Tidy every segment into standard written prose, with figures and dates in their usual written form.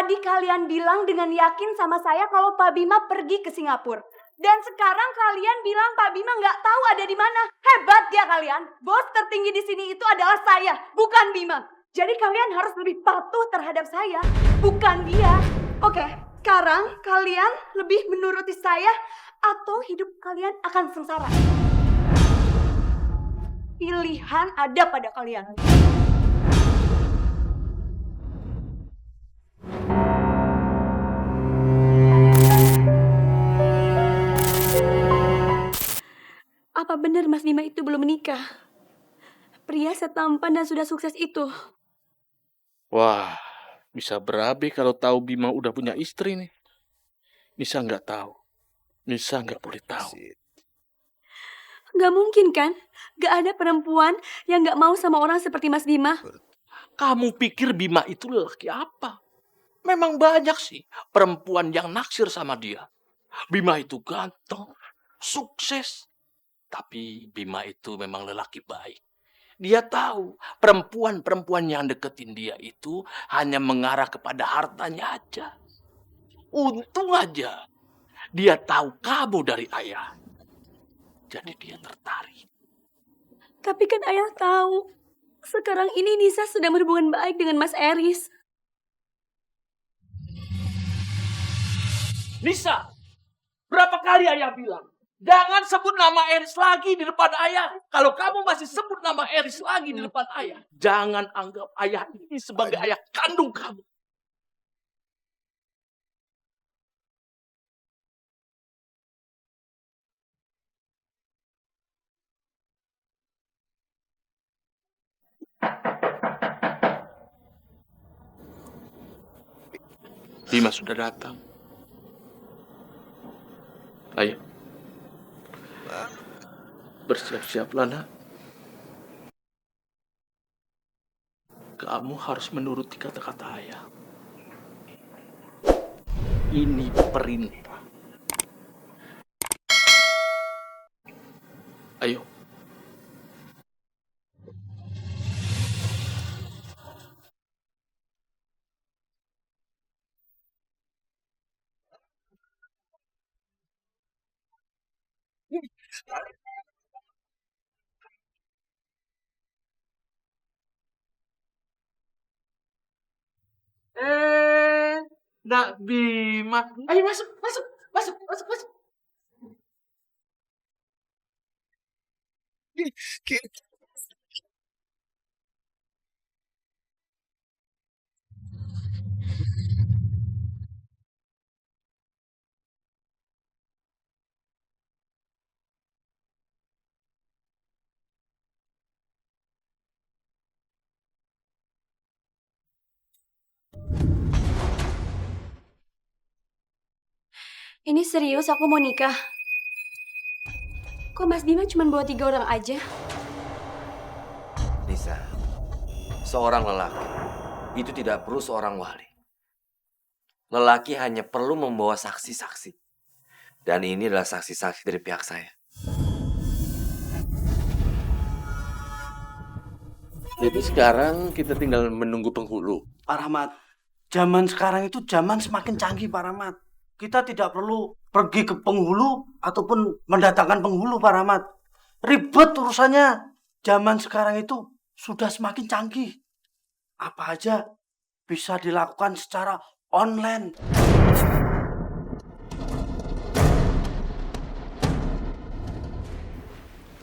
Tadi kalian bilang dengan yakin sama saya kalau Pak Bima pergi ke Singapura. Dan sekarang kalian bilang Pak Bima nggak tahu ada di mana. Hebat ya kalian. Bos tertinggi di sini itu adalah saya, bukan Bima. Jadi kalian harus lebih patuh terhadap saya, bukan dia. Oke, sekarang kalian lebih menuruti saya atau hidup kalian akan sengsara. Pilihan ada pada kalian. Apa benar Mas Bima itu belum menikah? Pria setampan dan sudah sukses itu. Wah, bisa berabe kalau tahu Bima udah punya istri nih. Nisa nggak tahu. Nisa nggak boleh tahu. Gak mungkin kan? Gak ada perempuan yang gak mau sama orang seperti Mas Bima. Kamu pikir Bima itu lelaki apa? Memang banyak sih perempuan yang naksir sama dia. Bima itu ganteng, sukses. Tapi Bima itu memang lelaki baik. Dia tahu perempuan-perempuan yang deketin dia itu hanya mengarah kepada hartanya aja. Untung aja dia tahu kamu dari ayah. Jadi dia tertarik. Tapi kan ayah tahu. Sekarang ini Nisa sedang berhubungan baik dengan Mas Eris. Nisa, berapa kali ayah bilang? Jangan sebut nama Eris lagi di depan ayah. Kalau kamu masih sebut nama Eris lagi di depan ayah, jangan anggap ayah ini sebagai ayah kandung kamu. Bima sudah datang. Ayo. Bersiap-siaplah, nak. Kamu harus menuruti kata-kata ayah. Ini perintah. Ayo. Nak Bima. Ayo masuk, masuk, masuk, masuk, masuk. Ini serius aku mau nikah. Kok Mas Bima cuma bawa 3 orang aja? Nisa, seorang lelaki itu tidak perlu seorang wali. Lelaki hanya perlu membawa saksi-saksi. Dan ini adalah saksi-saksi dari pihak saya. Jadi sekarang kita tinggal menunggu penghulu. Pak Rahmat, zaman sekarang itu zaman semakin canggih Pak Rahmat. Kita tidak perlu pergi ke penghulu ataupun mendatangkan penghulu Pak Rahmat. Ribet urusannya. Zaman sekarang itu sudah semakin canggih. Apa aja bisa dilakukan secara online.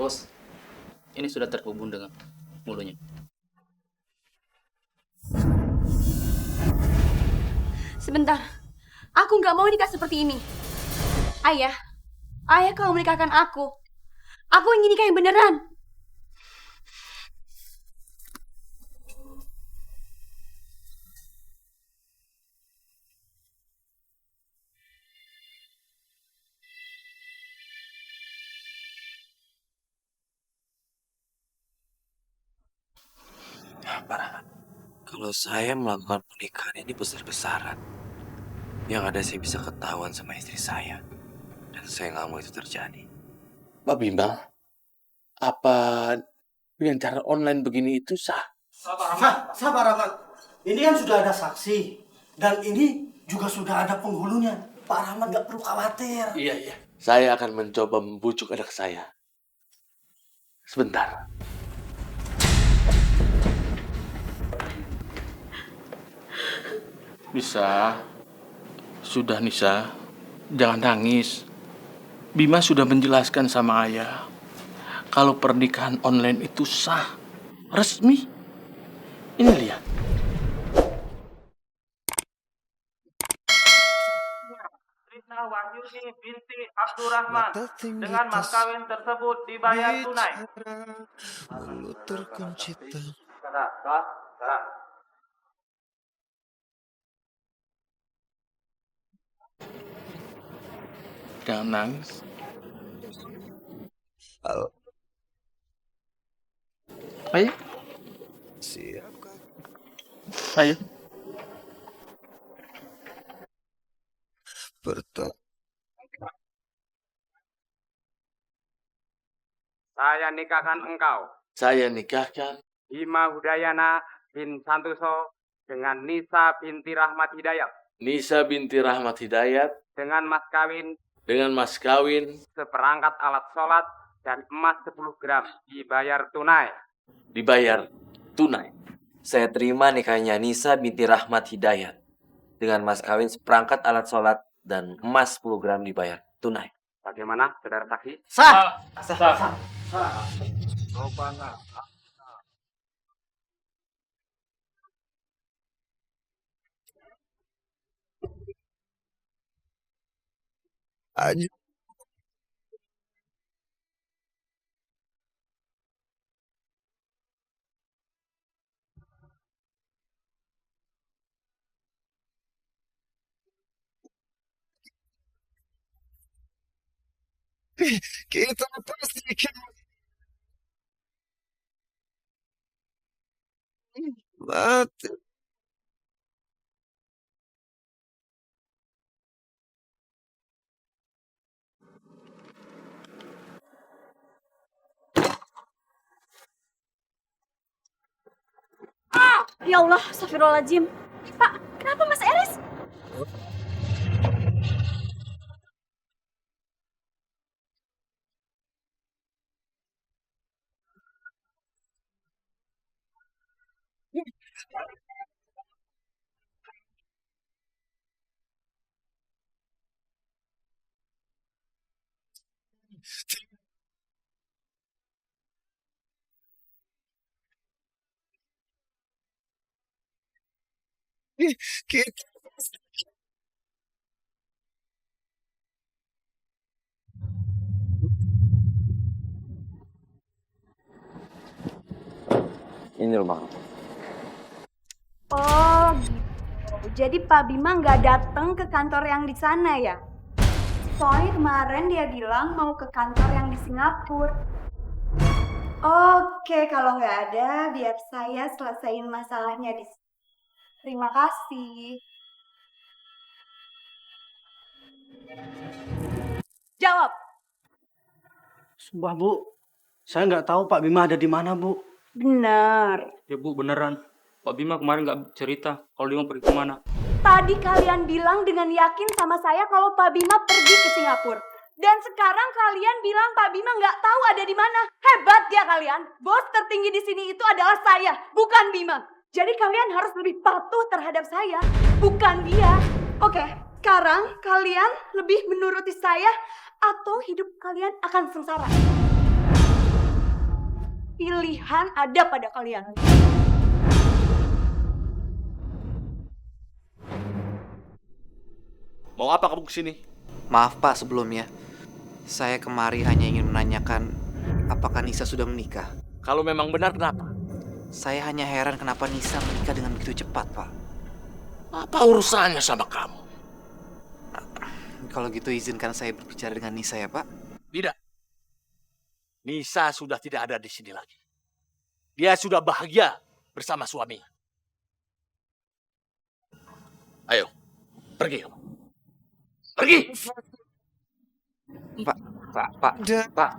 Bos, ini sudah terhubung dengan mulunya. Sebentar. Aku nggak mau nikah seperti ini. Ayah kalau menikahkan aku ingin nikah yang beneran. Pak Rahmat, kalau saya melakukan pernikahan ini besar-besaran, yang ada saya bisa ketahuan sama istri saya. Dan saya nggak mau itu terjadi. Pak Bima, apa dengan cara online begini itu sah? Sabar Rahmat. Ini kan sudah ada saksi. Dan ini juga sudah ada penghulunya. Pak Rahmat nggak perlu khawatir. Iya, iya. Saya akan mencoba membujuk anak saya. Sebentar. Nisa, sudah Nisa, jangan nangis. Bima sudah menjelaskan sama ayah kalau pernikahan online itu sah, resmi. Ini lihat. Krisna Wahyuni binti Abdurrahman dengan mas kawin tersebut dibayar tunai. Dulu terkunci Jangan nangis. Ayo, siap ayo. bertemu. Saya nikahkan engkau, Saya nikahkan Bima Hudayana bin Santoso dengan Nisa binti Rahmat Hidayat Nisa binti Rahmat Hidayat dengan mas kawin dengan mas kawin seperangkat alat sholat dan emas 10 gram dibayar tunai. dibayar tunai. Saya terima nikahnya Nisa binti Rahmat Hidayat dengan mas kawin seperangkat alat sholat dan emas 10 gram dibayar tunai. Bagaimana, saudara saksi? Sah. Aja kita pastikan mati. Ya Allah, astagfirullahaladzim. Pak, kenapa Mas Eris? Kita Ini rumah. Oh gitu. Jadi Pak Bima nggak datang ke kantor yang di sana ya? Soalnya kemarin dia bilang mau ke kantor yang di Singapura. Oke, kalau nggak ada, biar saya selesaiin masalahnya di sini. Terima kasih. Jawab. Sumpah Bu, saya nggak tahu Pak Bima ada di mana Bu. Benar. Ya Bu, beneran. Pak Bima kemarin nggak cerita kalau dia mau pergi kemana. Tadi kalian bilang dengan yakin sama saya kalau Pak Bima pergi ke Singapura. Dan sekarang kalian bilang Pak Bima nggak tahu ada di mana. Hebat ya kalian. Bos tertinggi di sini itu adalah saya, bukan Bima. Jadi kalian harus lebih patuh terhadap saya, bukan dia. Oke, sekarang kalian lebih menuruti saya atau hidup kalian akan sengsara. Pilihan ada pada kalian. Mau apa kamu kesini? Maaf Pak sebelumnya. Saya kemari hanya ingin menanyakan apakah Nisa sudah menikah. Kalau memang benar, kenapa? Saya hanya heran kenapa Nisa menikah dengan begitu cepat Pak. Apa urusannya sama kamu? Kalau gitu izinkan saya berbicara dengan Nisa ya Pak. Tidak. Nisa sudah tidak ada di sini lagi. Dia sudah bahagia bersama suaminya. Ayo, pergi kamu. Pergi! Pak.